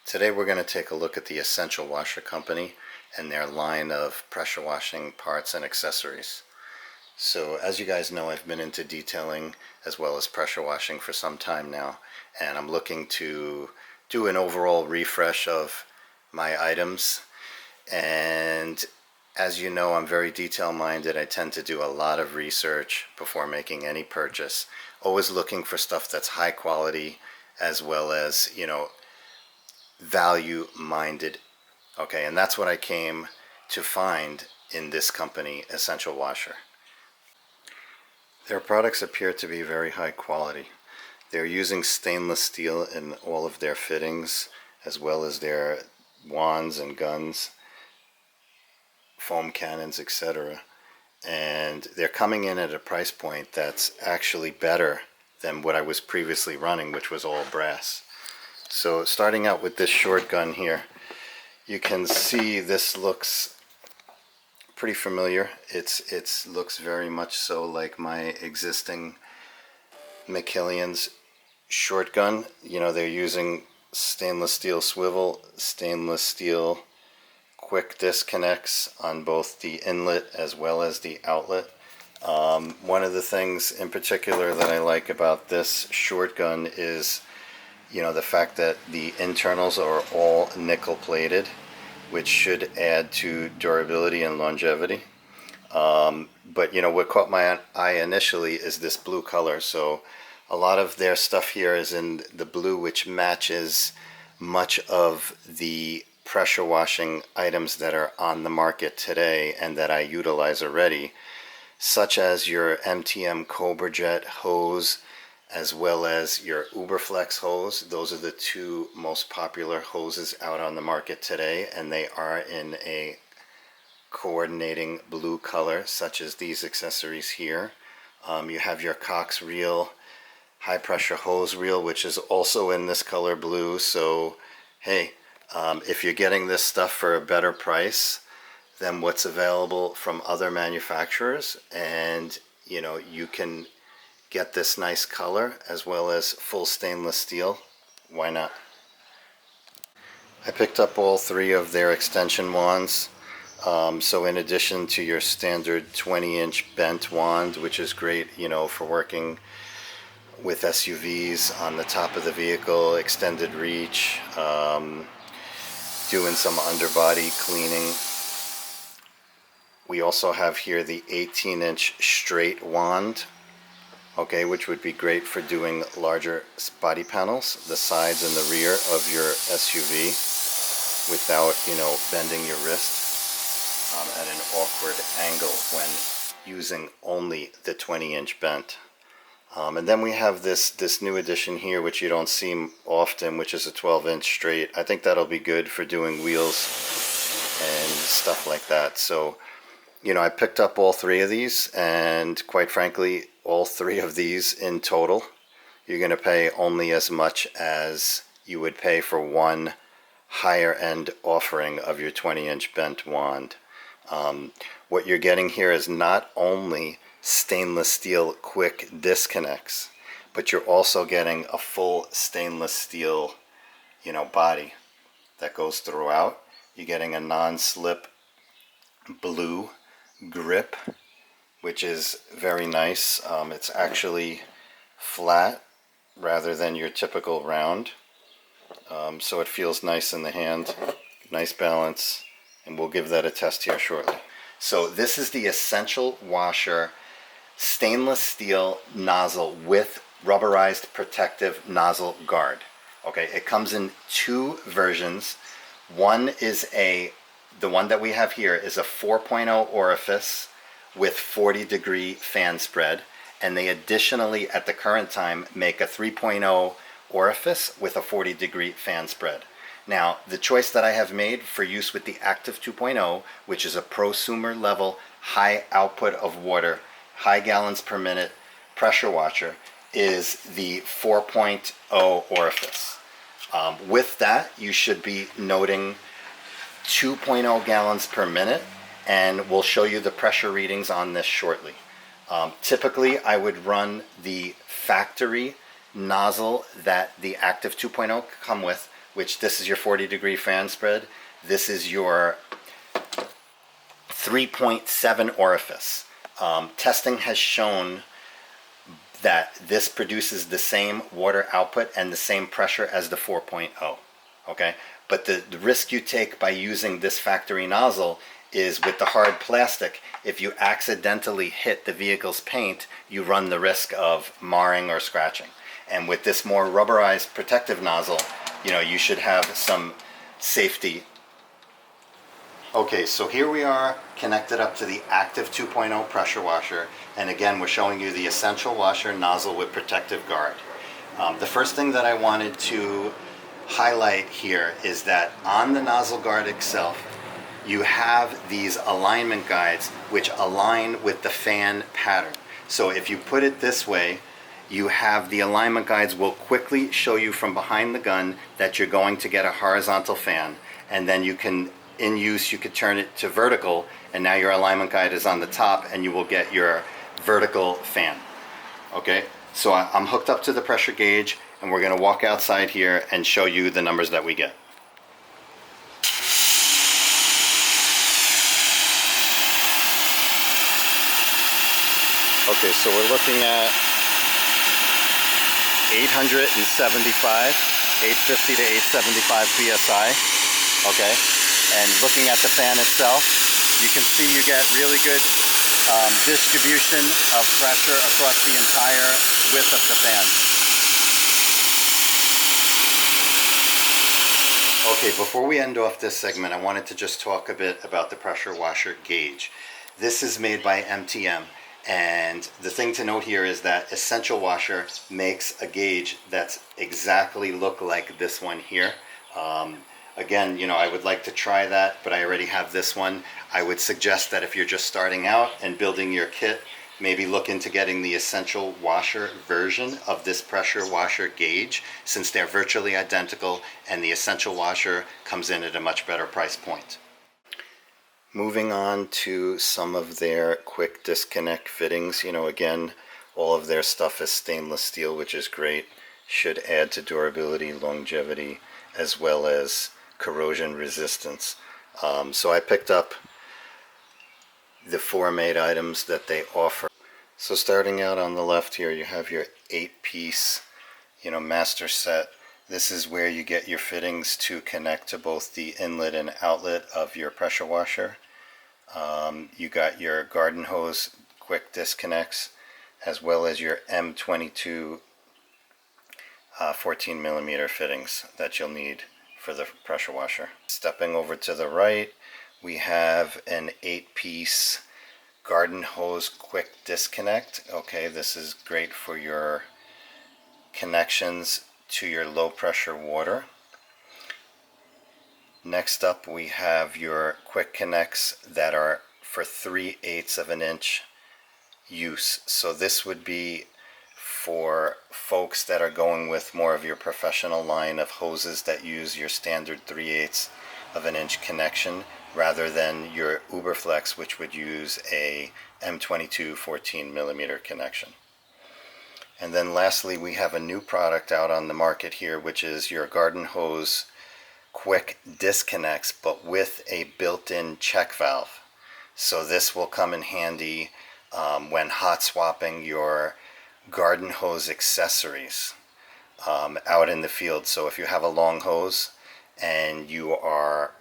Today we're going to take a look at the Essential Washer Company and their line of pressure washing parts and accessories. So as you guys know, I've been into detailing as well as pressure washing for some time now, and I'm looking to do an overall refresh of my items. And as you know, I'm very detail minded. I tend to do a lot of research before making any purchase, always looking for stuff that's high quality as well as, value minded. Okay, and that's what I came to find in this company, Essential Washer. Their products appear to be very high quality. They're using stainless steel in all of their fittings, as well as their wands and guns, foam cannons, etc. And they're coming in at a price point that's actually better than what I was previously running, which was all brass. So starting out with this short gun here, you can see this looks pretty familiar. It looks very much so like my existing McKillion's short gun. They're using stainless steel swivel, stainless steel quick disconnects on both the inlet as well as the outlet. One of the things in particular that I like about this short gun is the fact that the internals are all nickel plated, which should add to durability and longevity. But what caught my eye initially is this blue color. So a lot of their stuff here is in the blue, which matches much of the pressure washing items that are on the market today and that I utilize already, such as your MTM Cobra Jet hose, as well as your Uberflex hose. Those are the two most popular hoses out on the market today, and they are in a coordinating blue color, such as these accessories here. You have your Cox reel, high pressure hose reel, which is also in this color blue. So hey, if you're getting this stuff for a better price than what's available from other manufacturers, and you can get this nice color as well as full stainless steel, why not? I picked up all three of their extension wands. So in addition to your standard 20-inch bent wand, which is great, for working with SUVs on the top of the vehicle, extended reach, doing some underbody cleaning. We also have here the 18-inch straight wand, okay, which would be great for doing larger body panels, the sides and the rear of your SUV, without, bending your wrist at an awkward angle when using only the 20-inch bent. And then we have this new addition here, which you don't see often, which is a 12-inch straight. I think that'll be good for doing wheels and stuff like that. So I picked up all three of these, and quite frankly, all three of these in total, you're going to pay only as much as you would pay for one higher end offering of your 20-inch bent wand. What you're getting here is not only stainless steel quick disconnects, but you're also getting a full stainless steel, body that goes throughout. You're getting a non-slip blue grip, which is very nice. It's actually flat rather than your typical round, so it feels nice in the hand, nice balance, and we'll give that a test here shortly. So this is the Essential Washer stainless steel nozzle with rubberized protective nozzle guard. Okay, it comes in two versions. One is the one that we have here is a 4.0 orifice with 40-degree fan spread, and they additionally at the current time make a 3.0 orifice with a 40-degree fan spread. Now, the choice that I have made for use with the Active 2.0, which is a prosumer level high output of water, high gallons per minute pressure washer, is the 4.0 orifice. With that, you should be noting 2.0 gallons per minute, and we'll show you the pressure readings on this shortly. Typically, I would run the factory nozzle that the Active 2.0 come with, which this is your 40-degree fan spread. This is your 3.7 orifice. Testing has shown that this produces the same water output and the same pressure as the 4.0. Okay, but the risk you take by using this factory nozzle is with the hard plastic, if you accidentally hit the vehicle's paint, you run the risk of marring or scratching. And with this more rubberized protective nozzle, you know, you should have some safety. Okay, so here we are connected up to the active 2.0 pressure washer, and again we're showing you the essential washer nozzle with protective guard. The first thing that I wanted to highlight here is that on the nozzle guard itself you have these alignment guides which align with the fan pattern. So if you put it this way, you have the alignment guides will quickly show you from behind the gun that you're going to get a horizontal fan, and then you can, in use, you could turn it to vertical, and now your alignment guide is on the top and you will get your vertical fan. Okay, so I'm hooked up to the pressure gauge, and we're going to walk outside here and show you the numbers that we get. Okay, so we're looking at 875, 850 to 875 psi. Okay, and looking at the fan itself, you can see you get really good distribution of pressure across the entire width of the fan. Okay, before we end off this segment, I wanted to just talk a bit about the pressure washer gauge. This is made by MTM, and the thing to note here is that Essential Washer makes a gauge that's exactly look like this one here. Again, you know, I would like to try that, but I already have this one. I would suggest that if you're just starting out and building your kit, maybe look into getting the Essential Washer version of this pressure washer gauge, since they're virtually identical and the Essential Washer comes in at a much better price point. Moving on to some of their quick disconnect fittings, you know, again, all of their stuff is stainless steel, which is great. Should add to durability, longevity, as well as corrosion resistance. So I picked up the 4 made items that they offer. So starting out on the left here, you have your 8-piece, you know, master set. This is where you get your fittings to connect to both the inlet and outlet of your pressure washer. You got your garden hose quick disconnects, as well as your M-NPT 14 millimeter fittings that you'll need for the pressure washer. Stepping over to the right, we have an 8-piece garden hose quick disconnect. Okay, this is great for your connections to your low pressure water. Next up, we have your quick connects that are for 3/8 of an inch use. So this would be for folks that are going with more of your professional line of hoses that use your standard 3/8 of an inch connection, rather than your Uberflex, which would use a M-NPT 14 millimeter connection. And then lastly, we have a new product out on the market here, which is your garden hose quick disconnects, but with a built-in check valve. So this will come in handy when hot swapping your garden hose accessories out in the field. So if you have a long hose and you are,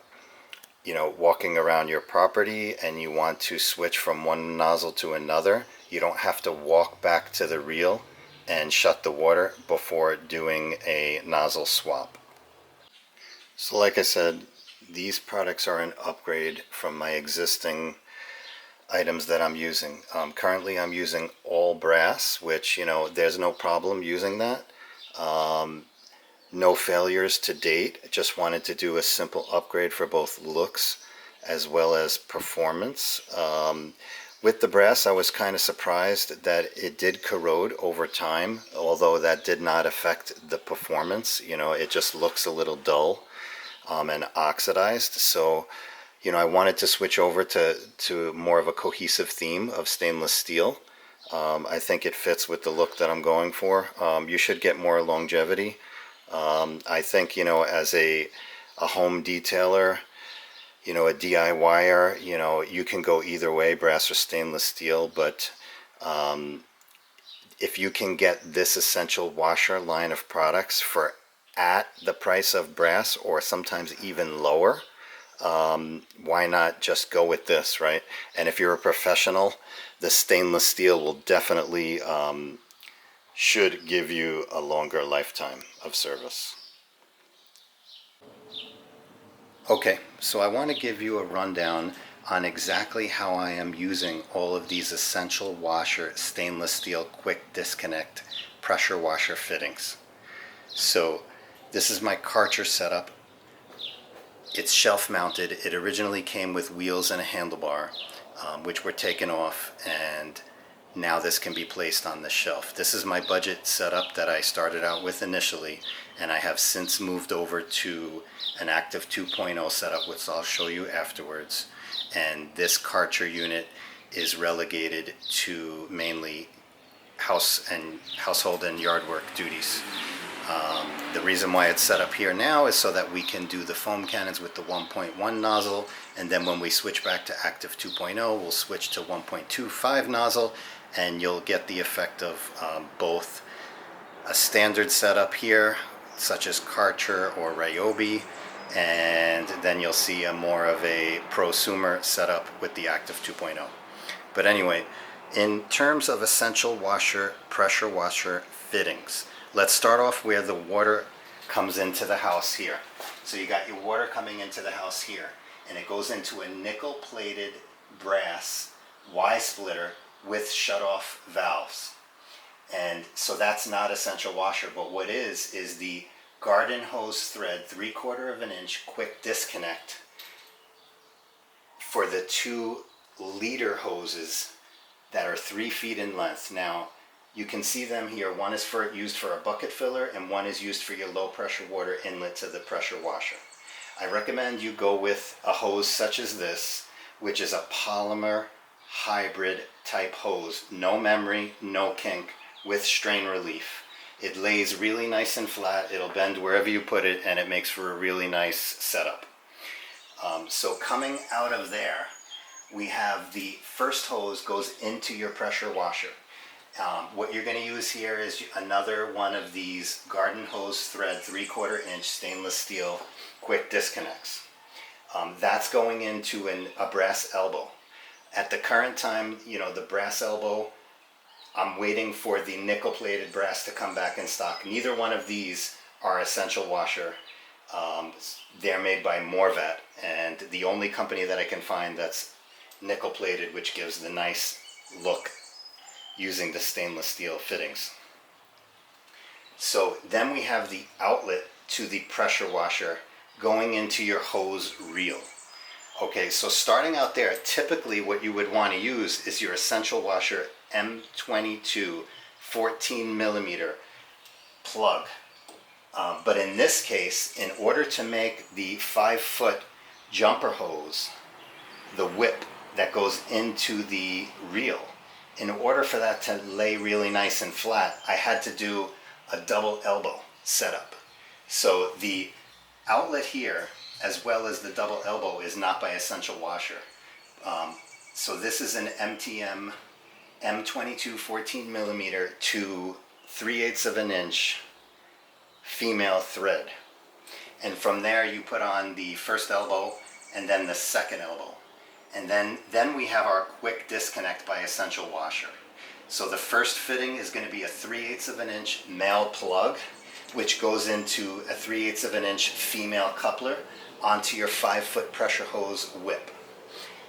you know, walking around your property and you want to switch from one nozzle to another, you don't have to walk back to the reel and shut the water before doing a nozzle swap. So like I said, these products are an upgrade from my existing items that I'm using. Currently I'm using all brass, which, you know, there's no problem using that. No failures to date. Just wanted to do a simple upgrade for both looks as well as performance. With the brass, I was kind of surprised that it did corrode over time, although that did not affect the performance. You know, it just looks a little dull and oxidized. So, you know, I wanted to switch over to more of a cohesive theme of stainless steel. I think it fits with the look that I'm going for. You should get more longevity I think, as a home detailer, a DIYer, you can go either way, brass or stainless steel, but if you can get this essential washer line of products for at the price of brass or sometimes even lower, why not just go with this, right? And if you're a professional, the stainless steel will definitely should give you a longer lifetime of service. Okay, so I want to give you a rundown on exactly how I am using all of these essential washer stainless steel quick disconnect pressure washer fittings. So this is my Karcher setup. It's shelf mounted. It originally came with wheels and a handlebar, which were taken off, and now this can be placed on the shelf. This is my budget setup that I started out with initially, and I have since moved over to an Active 2.0 setup, which I'll show you afterwards. And this Karcher unit is relegated to mainly household and yard work duties. The reason why it's set up here now is so that we can do the foam cannons with the 1.1 nozzle, and then when we switch back to Active 2.0, we'll switch to 1.25 nozzle, and you'll get the effect of both a standard setup here, such as Karcher or Ryobi, and then you'll see a more of a prosumer setup with the Active 2.0. But anyway, in terms of essential washer, pressure washer fittings, let's start off where the water comes into the house here. So you got your water coming into the house here, and it goes into a nickel-plated brass Y-splitter with shut-off valves. And so that's not essential washer, but what is the garden hose thread 3/4 of an inch quick disconnect for the 2-liter hoses that are 3 feet in length. Now, you can see them here. One is used for a bucket filler, and one is used for your low pressure water inlet to the pressure washer. I recommend you go with a hose such as this, which is a polymer hybrid type hose. No memory, no kink, with strain relief. It lays really nice and flat. It'll bend wherever you put it, and it makes for a really nice setup. So coming out of there, we have the first hose goes into your pressure washer. What you're going to use here is another one of these garden hose thread 3/4 inch stainless steel quick disconnects. That's going into a brass elbow. At the current time, the brass elbow, I'm waiting for the nickel plated brass to come back in stock. Neither one of these are essential washer. They're made by Morvat, and the only company that I can find that's nickel plated, which gives the nice look using the stainless steel fittings. So then we have the outlet to the pressure washer going into your hose reel. Okay, so starting out there, typically what you would want to use is your essential washer M-NPT 14 millimeter plug. But in this case, in order to make the 5-foot jumper hose, the whip that goes into the reel, in order for that to lay really nice and flat, I had to do a double elbow setup. So the outlet here, as well as the double elbow, is not by essential washer. So this is an MTM M-NPT 14 millimeter to 3/8 of an inch female thread. And from there you put on the first elbow and then the second elbow. And then we have our quick disconnect by essential washer. So the first fitting is going to be a 3/8 of an inch male plug, which goes into a 3/8 of an inch female coupler onto your 5-foot pressure hose whip.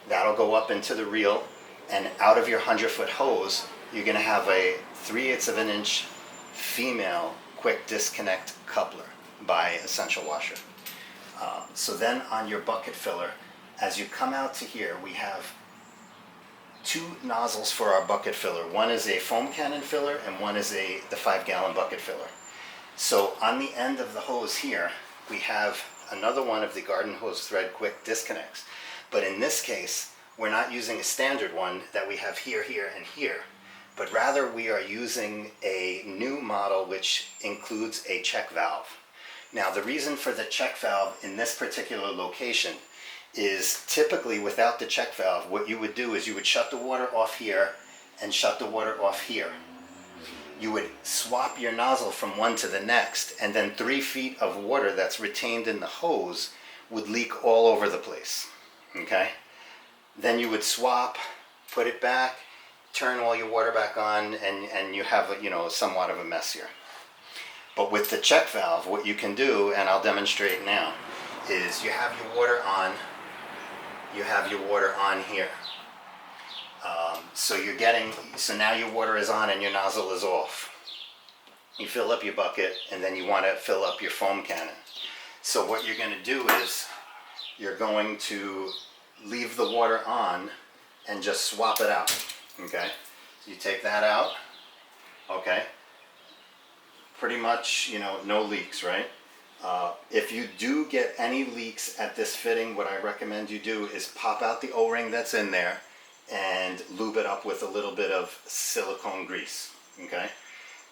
That'll go up into the reel, and out of your 100-foot hose, you're going to have a 3/8 of an inch female quick disconnect coupler by essential washer. So then on your bucket filler, as you come out to here, we have 2 nozzles for our bucket filler. One is a foam cannon filler, and one is the 5-gallon bucket filler. So on the end of the hose here, we have another one of the garden hose thread quick disconnects. But in this case, we're not using a standard one that we have here, here, and here, but rather we are using a new model which includes a check valve. Now the reason for the check valve in this particular location is typically without the check valve, what you would do is you would shut the water off here and shut the water off here. You would swap your nozzle from one to the next, and then 3 feet of water that's retained in the hose would leak all over the place. Okay? Then you would swap, put it back, turn all your water back on, and you have somewhat of a mess here. But with the check valve, what you can do, and I'll demonstrate now, is you have your water on. You have your water on here. So now your water is on and your nozzle is off. You fill up your bucket, and then you want to fill up your foam cannon. So what you're going to do is you're going to leave the water on and just swap it out. Okay? So you take that out. Okay? Pretty much, no leaks, right? If you do get any leaks at this fitting, what I recommend you do is pop out the O-ring that's in there and lube it up with a little bit of silicone grease. Okay?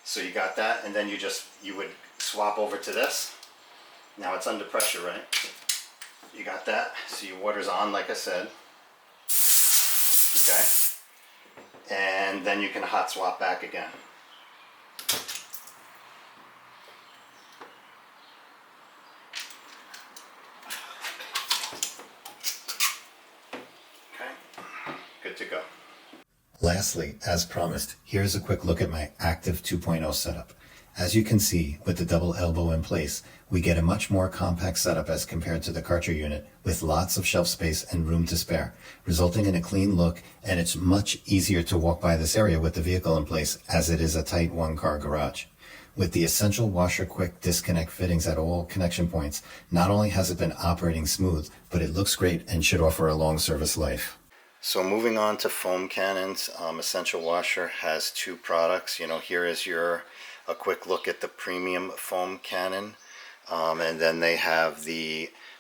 So you got that, and then you would swap over to this. Now it's under pressure, right? You got that. So your water's on, like I said. Okay? And then you can hot swap back again. Good to go. Lastly, as promised, here's a quick look at my active 2.0 setup. As you can see, with the double elbow in place, we get a much more compact setup as compared to the Karcher unit, with lots of shelf space and room to spare, resulting in a clean look, and it's much easier to walk by this area with the vehicle in place, as it is a tight one-car garage. With the essential washer quick disconnect fittings at all connection points, not only has it been operating smooth, but it looks great and should offer a long service life. So moving on to foam cannons, Essential Washer has 2 products. Here is a quick look at the premium foam cannon, and then they have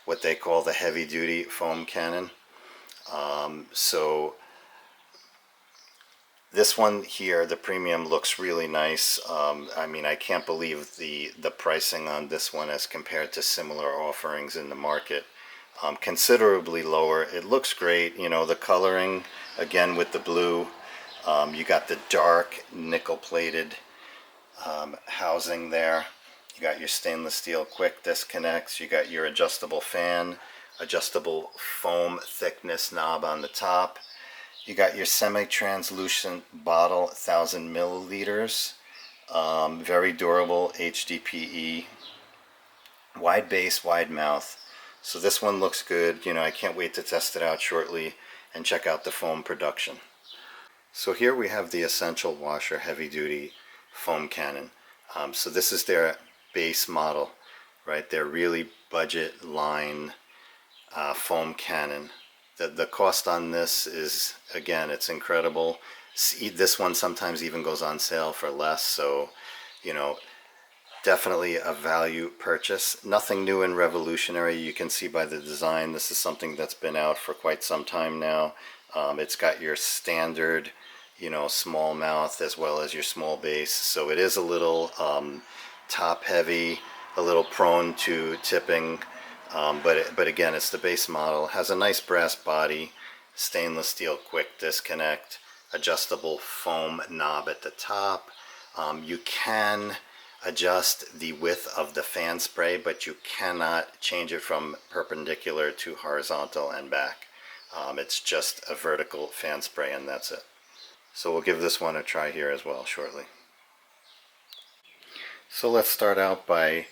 what they call the heavy duty foam cannon. So this one here, the premium, looks really nice. I can't believe the pricing on this one as compared to similar offerings in the market. Considerably lower. It looks great. The coloring, again with the blue. You got the dark nickel plated housing there. You got your stainless steel quick disconnects. You got your adjustable fan, adjustable foam thickness knob on the top. You got your semi-translucent bottle, 1,000 milliliters. Very durable HDPE. Wide base, wide mouth. So this one looks good. I can't wait to test it out shortly and check out the foam production. So here we have the Essential Washer heavy duty foam cannon. So this is their base model, right? Their really budget line foam cannon. The cost on this is, again, it's incredible. This one sometimes even goes on sale for less, so definitely a value purchase. Nothing new and revolutionary. You can see by the design, this is something that's been out for quite some time now. It's got your standard, small mouth as well as your small base. So it is a little top heavy, a little prone to tipping. But again, it's the base model. Has a nice brass body, stainless steel quick disconnect, adjustable foam knob at the top. You can adjust the width of the fan spray, but you cannot change it from perpendicular to horizontal and back. It's just a vertical fan spray, and that's it. So we'll give this one a try here as well shortly. So let's start out by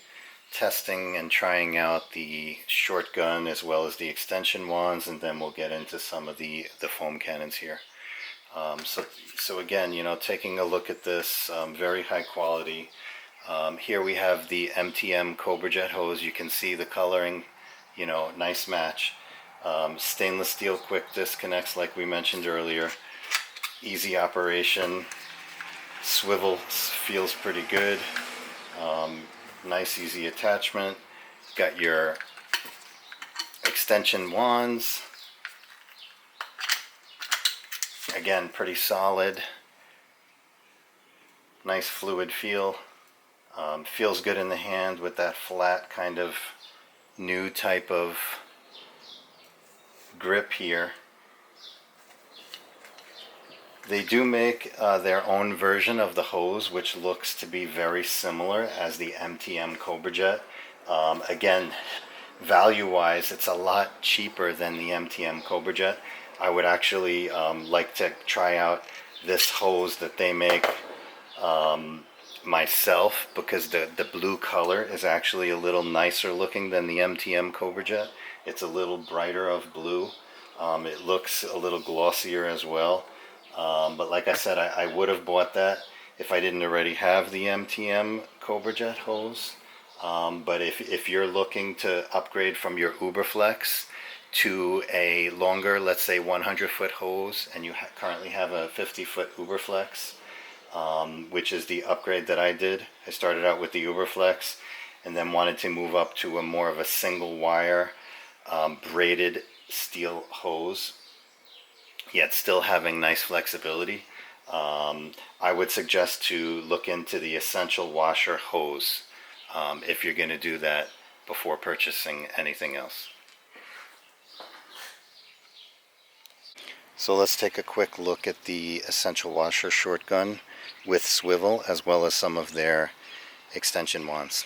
testing and trying out the short gun as well as the extension wands, and then we'll get into some of the foam cannons here. So again, taking a look at this, very high quality. Here we have the MTM Cobra Jet hose. You can see the coloring, nice match. Stainless steel quick disconnects like we mentioned earlier. Easy operation. Swivel feels pretty good. Nice easy attachment. Got your extension wands. Again, pretty solid. Nice fluid feel. Feels good in the hand with that flat kind of new type of grip here. They do make their own version of the hose, which looks to be very similar as the MTM Cobra Jet. Again, value-wise, it's a lot cheaper than the MTM Cobra Jet. I would actually like to try out this hose that they make myself, because the blue color is actually a little nicer looking than the MTM Cobra Jet. It's a little brighter of blue. It looks a little glossier as well. But like I said, I would have bought that if I didn't already have the MTM Cobra Jet hose. But if you're looking to upgrade from your Uberflex to a longer, let's say 100-foot hose, and you currently have a 50-foot Uberflex, which is the upgrade that I did. I started out with the Uberflex and then wanted to move up to a more of a single wire braided steel hose, yet still having nice flexibility. I would suggest to look into the essential washer hose if you're going to do that before purchasing anything else. So let's take a quick look at the essential washer short gun with swivel, as well as some of their extension wands.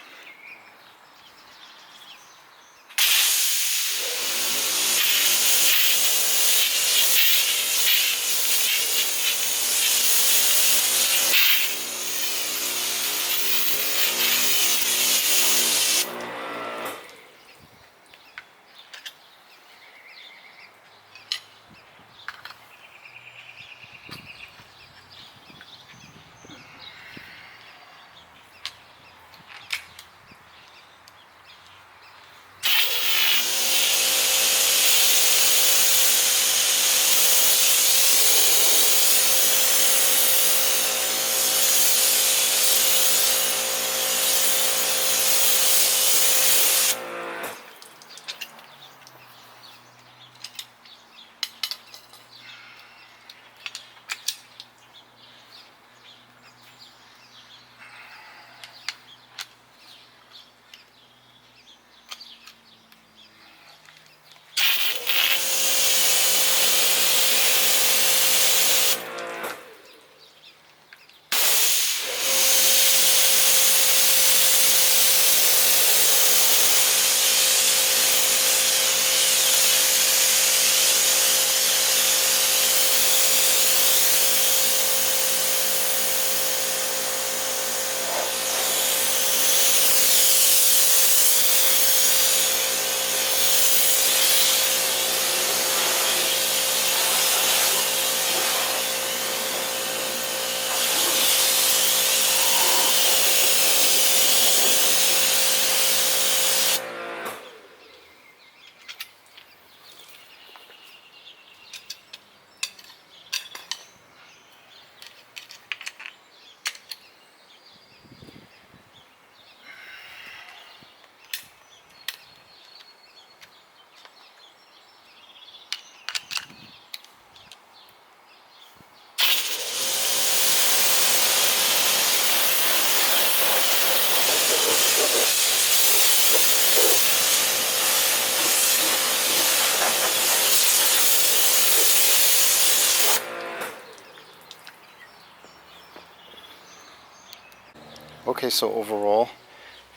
Okay, so overall,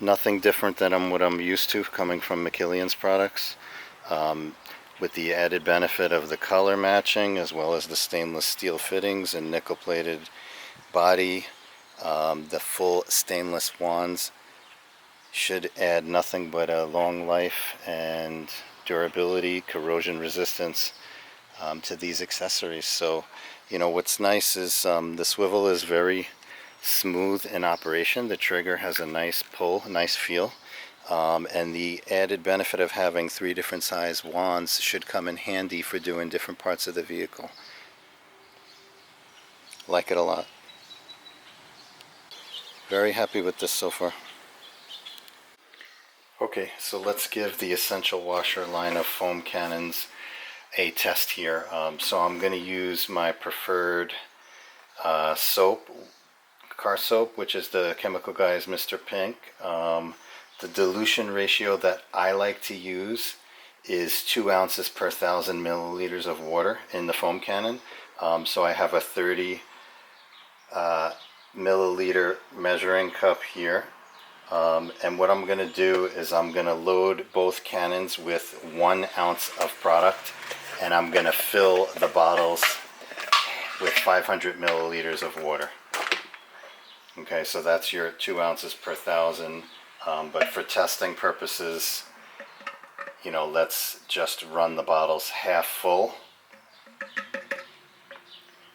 nothing different than what I'm used to coming from McKillion's products, with the added benefit of the color matching, as well as the stainless steel fittings and nickel plated body. The full stainless wands should add nothing but a long life and durability, corrosion resistance to these accessories. So, you know, what's nice is the swivel is very smooth in operation. The trigger has a nice pull, a nice feel, and the added benefit of having 3 different size wands should come in handy for doing different parts of the vehicle. Like it a lot. Very happy with this so far. Okay, so let's give the essential washer line of foam cannons a test here. So I'm going to use my preferred soap car soap, which is the chemical guy's Mr. Pink. The dilution ratio that I like to use is 2 ounces per 1,000 milliliters of water in the foam cannon. So I have a 30 milliliter measuring cup here. And what I'm going to do is I'm going to load both cannons with 1 ounce of product, and I'm going to fill the bottles with 500 milliliters of water. Okay, so that's your 2 ounces per 1,000. But for testing purposes, you know, let's just run the bottles half full,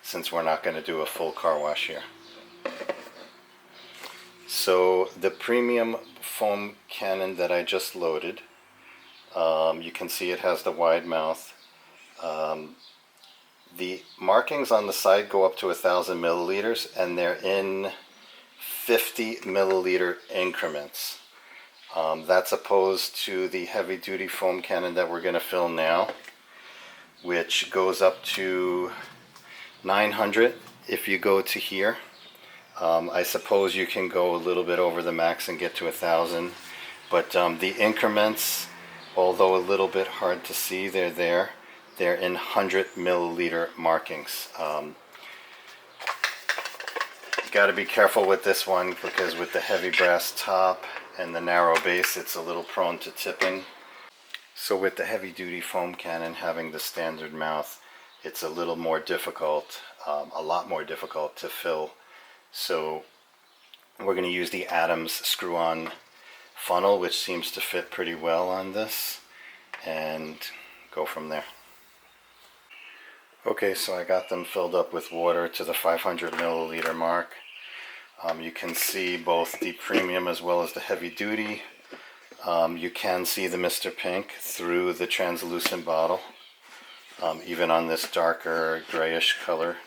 since we're not going to do a full car wash here. So the premium foam cannon that I just loaded, you can see it has the wide mouth. The markings on the side go up to 1,000 milliliters, and they're in 50 milliliter increments. That's opposed to the heavy duty foam cannon that we're going to fill now, which goes up to 900 if you go to here. I suppose you can go a little bit over the max and get to 1,000, but the increments, although a little bit hard to see, they're there. They're in 100 milliliter markings. Got to be careful with this one, because with the heavy brass top and the narrow base, it's a little prone to tipping. So with the heavy duty foam cannon having the standard mouth, it's a little more difficult, a lot more difficult to fill. So we're going to use the Adams screw-on funnel, which seems to fit pretty well on this, and go from there. Okay, so I got them filled up with water to the 500 milliliter mark. You can see both the premium as well as the heavy duty. You can see the Mr. Pink through the translucent bottle, even on this darker grayish color.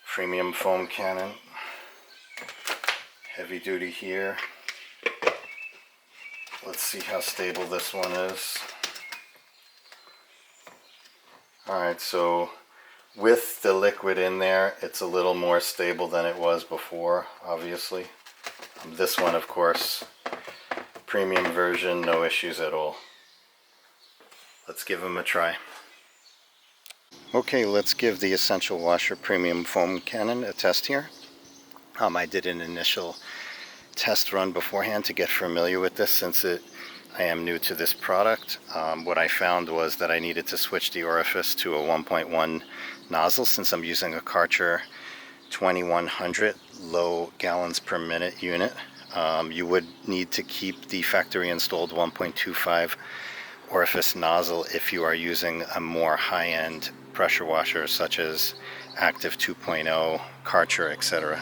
Premium foam cannon, heavy duty here. Let's see how stable this one is. Alright, so with the liquid in there, it's a little more stable than it was before, obviously. This one, of course, premium version, no issues at all. Let's give them a try. Okay, let's give the Essential Washer Premium Foam Cannon a test here. I did an initial test run beforehand to get familiar with this, since I am new to this product. What I found was that I needed to switch the orifice to a 1.1 nozzle, since I'm using a Karcher 2100 low gallons per minute unit. You would need to keep the factory installed 1.25 orifice nozzle if you are using a more high-end pressure washer such as Active 2.0, Karcher, etc.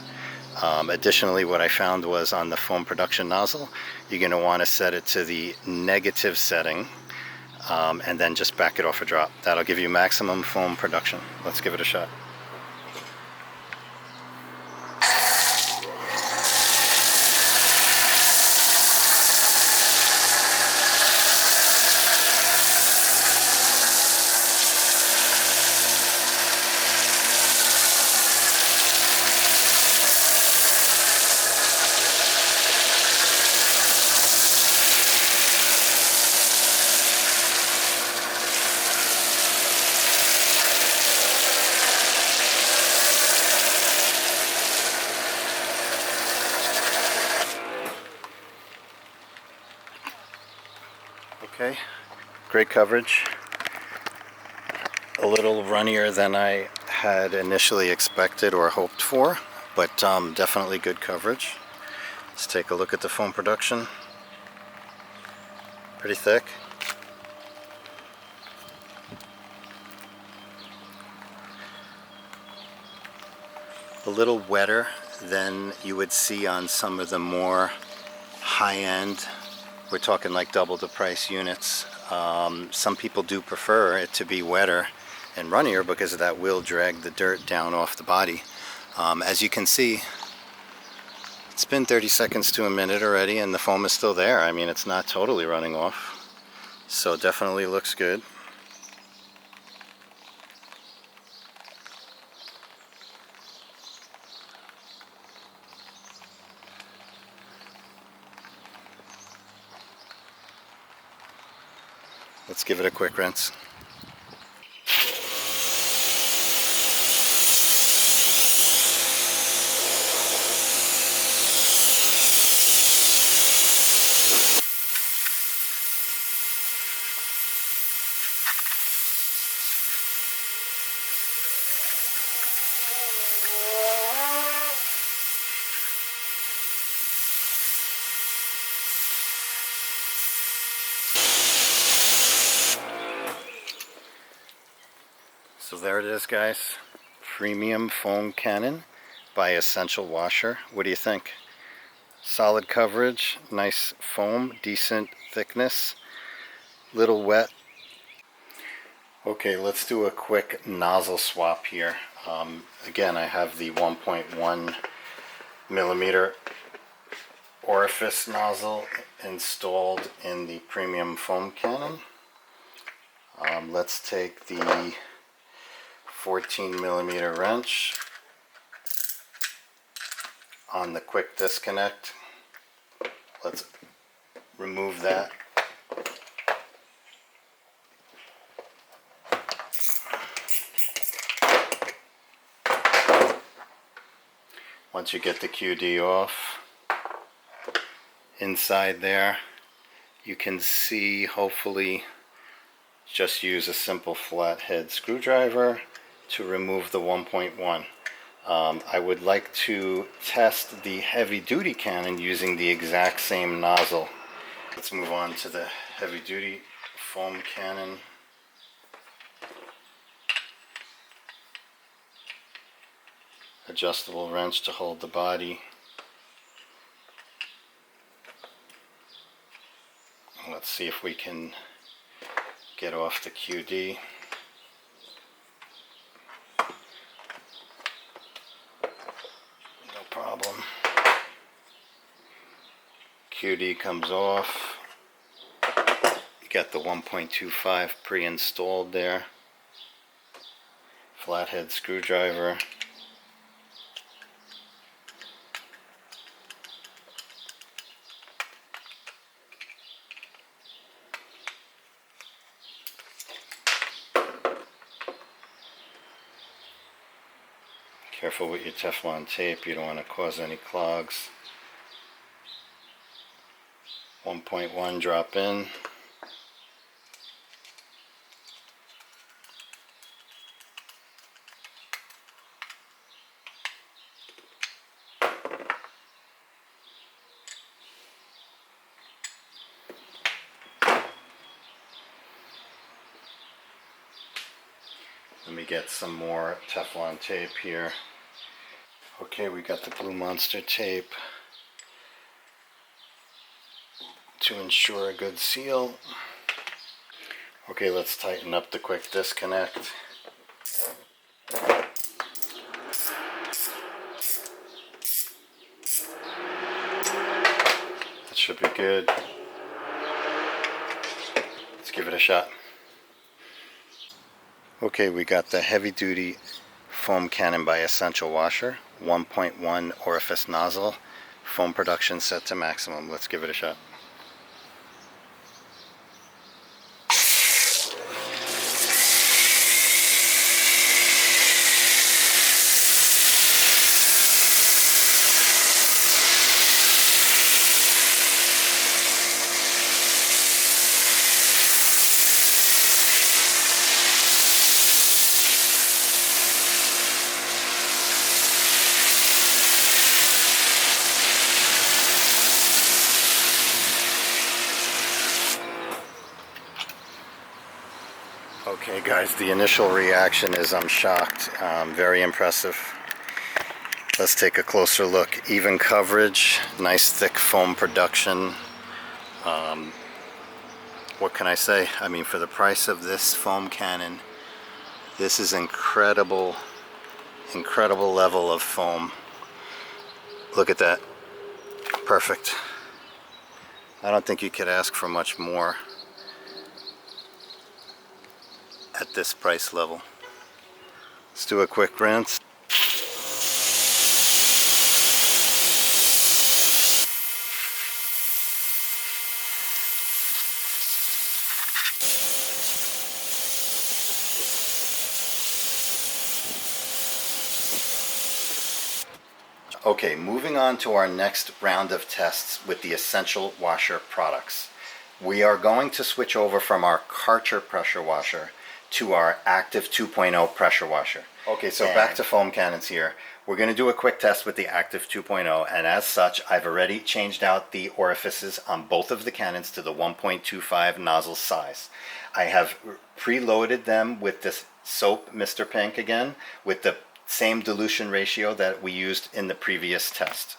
Additionally, what I found was on the foam production nozzle, you're going to want to set it to the negative setting, and then just back it off a drop. That'll give you maximum foam production. Let's give it a shot. Okay, great coverage. A little runnier than I had initially expected or hoped for, but definitely good coverage. Let's take a look at the foam production. Pretty thick. A little wetter than you would see on some of the more high-end, we're talking like double the price units. Some people do prefer it to be wetter and runnier because that will drag the dirt down off the body. As you can see, it's been 30 seconds to a minute already and the foam is still there. I mean, it's not totally running off, so definitely looks good. Let's give it a quick rinse. So there it is, guys. Premium foam cannon by Essential Washer. What do you think? Solid coverage, nice foam, decent thickness, little wet. Okay, let's do a quick nozzle swap here. Again, I have the 1.1 millimeter orifice nozzle installed in the premium foam cannon. Let's take the 14 millimeter wrench on the quick disconnect. Let's remove that. Once you get the QD off, inside there you can see, hopefully, just use a simple flathead screwdriver to remove the 1.1. I would like to test the heavy duty cannon using the exact same nozzle. Let's move on to the heavy duty foam cannon. Adjustable wrench to hold the body. Let's see if we can get off the QD. No problem. QD comes off. You got the 1.25 pre-installed there. Flathead screwdriver. Careful with your Teflon tape, you don't want to cause any clogs. 1.1 drop in. Let me get some more Teflon tape here. Okay, we got the Blue Monster tape to ensure a good seal. Okay, let's tighten up the quick disconnect. That should be good. Let's give it a shot. Okay, we got the heavy duty foam cannon by Essential Washer, 1.1 orifice nozzle, foam production set to maximum. Let's give it a shot. Okay guys, the initial reaction is I'm shocked. Very impressive. Let's take a closer look. Even coverage, nice thick foam production. What can I say? I mean, for the price of this foam cannon, this is incredible level of foam. Look at that. Perfect. I don't think you could ask for much more at this price level. Let's do a quick rinse. Okay, moving on to our next round of tests with the Essential Washer products. We are going to switch over from our Karcher pressure washer to our Active 2.0 pressure washer. Okay, so back to foam cannons here. We're going to do a quick test with the Active 2.0, and as such, I've already changed out the orifices on both of the cannons to the 1.25 nozzle size. I have preloaded them with this soap Mr. Pink again, with the same dilution ratio that we used in the previous test.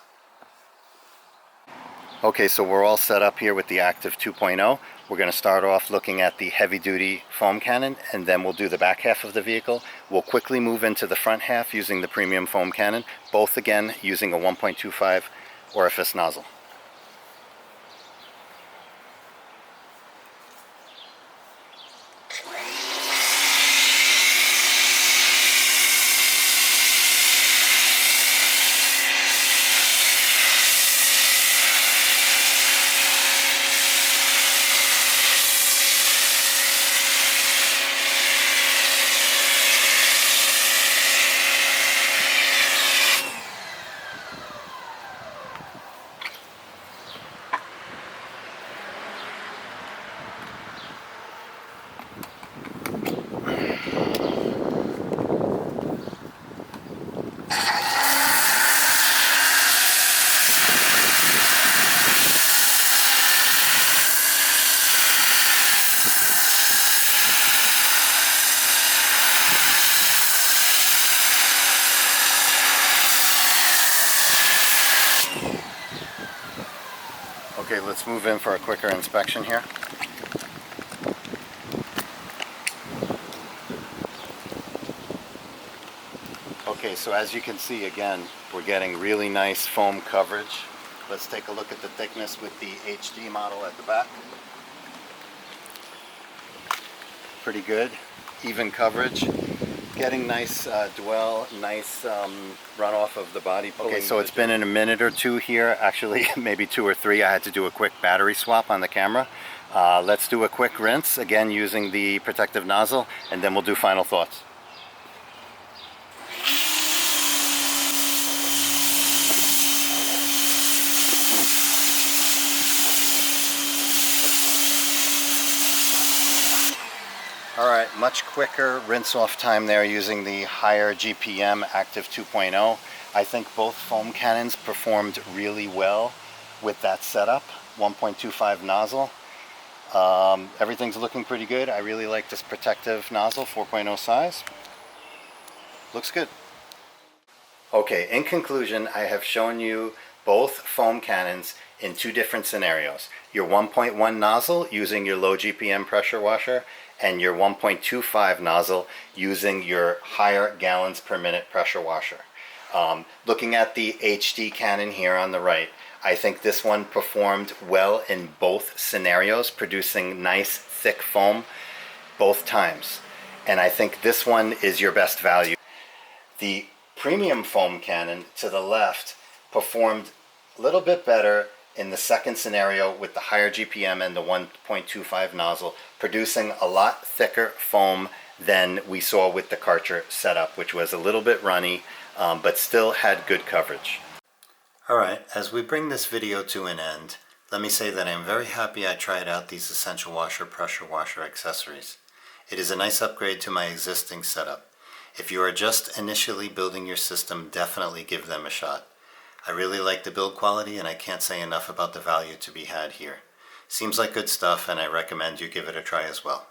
Okay, so we're all set up here with the Active 2.0. We're going to start off looking at the heavy-duty foam cannon, and then we'll do the back half of the vehicle. We'll quickly move into the front half using the premium foam cannon, both again using a 1.25 orifice nozzle. Okay, let's move in for a quicker inspection here. Okay, so as you can see, again, we're getting really nice foam coverage. Let's take a look at the thickness with the HD model at the back. Pretty good, even coverage. Getting nice dwell, nice runoff of the body. Okay, so it's been in a minute or two here, actually maybe 2 or 3. I had to do a quick battery swap on the camera. Let's do a quick rinse, again using the protective nozzle, and then we'll do final thoughts. Alright, much quicker rinse off time there using the higher GPM Active 2.0. I think both foam cannons performed really well with that setup, 1.25 nozzle. Everything's looking pretty good. I really like this protective nozzle, 4.0 size. Looks good. Okay, in conclusion, I have shown you both foam cannons in 2 different scenarios. Your 1.1 nozzle using your low GPM pressure washer, and your 1.25 nozzle using your higher gallons per minute pressure washer. Looking at the HD cannon here on the right, I think this one performed well in both scenarios, producing nice thick foam both times. And I think this one is your best value. The premium foam cannon to the left performed a little bit better in the second scenario with the higher GPM and the 1.25 nozzle, producing a lot thicker foam than we saw with the Karcher setup, which was a little bit runny, but still had good coverage. Alright, as we bring this video to an end, let me say that I'm very happy I tried out these Essential Washer pressure washer accessories. It is a nice upgrade to my existing setup. If you are just initially building your system, definitely give them a shot. I really like the build quality, and I can't say enough about the value to be had here. Seems like good stuff, and I recommend you give it a try as well.